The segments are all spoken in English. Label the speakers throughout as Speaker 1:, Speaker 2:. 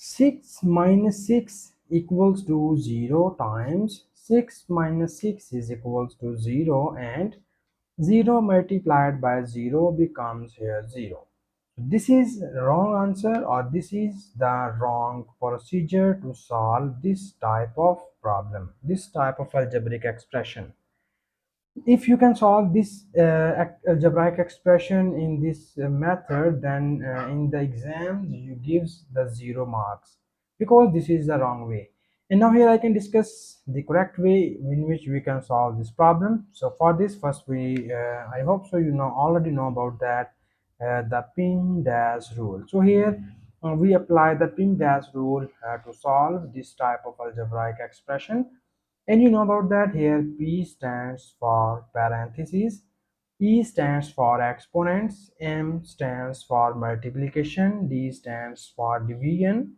Speaker 1: 6 minus 6 equals to 0 times 6 minus 6 is equals to 0, and 0 multiplied by 0 becomes here 0. This is wrong answer, or this is the wrong procedure to solve this type of problem, this type of algebraic expression. If you can solve this algebraic expression in this method, then in the exams you gives the 0 marks, because this is the wrong way. And now here I can discuss the correct way in which we can solve this problem. So for this, first we I hope so you know already know about that, the PEMDAS rule. So here we apply the PEMDAS rule to solve this type of algebraic expression. And you know about that, here P stands for parentheses, E stands for exponents, M stands for multiplication, D stands for division,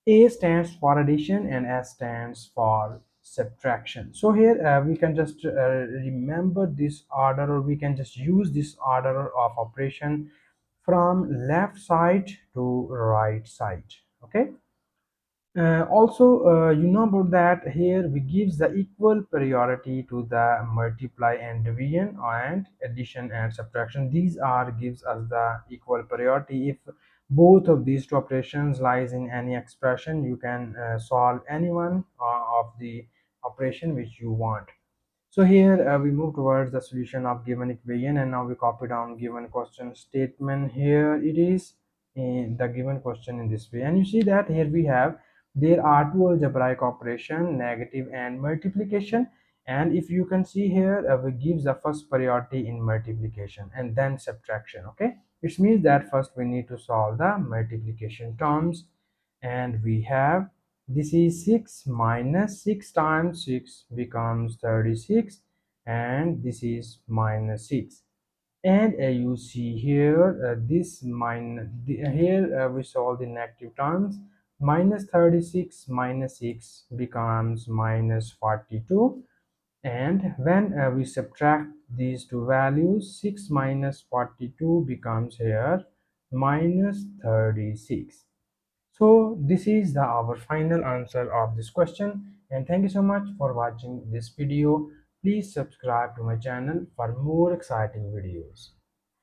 Speaker 1: A stands for addition, and S stands for subtraction. So here we can just remember this order, or we can just use this order of operation from left side to right side. Okay. Also, you know about that, here we gives the equal priority to the multiply and division, and addition and subtraction. These are gives us the equal priority. If both of these two operations lies in any expression, you can solve any one of the operation which you want. So here we move towards the solution of given equation, and now we copy down given question statement. Here it is in the given question in this way, and you see that here we have, there are two algebraic operation, negative and multiplication. And if you can see here, we gives the first priority in multiplication and then subtraction. Okay, which means that first we need to solve the multiplication terms, and we have, this is 6 minus 6 times 6 becomes 36, and this is minus 6. And you see here, this minus here we solve the negative terms. Minus 36 minus 6 becomes minus 42, and when we subtract these two values, 6 minus 42 becomes here minus 36. So this is our final answer of this question, and thank you so much for watching this video. Please subscribe to my channel for more exciting videos.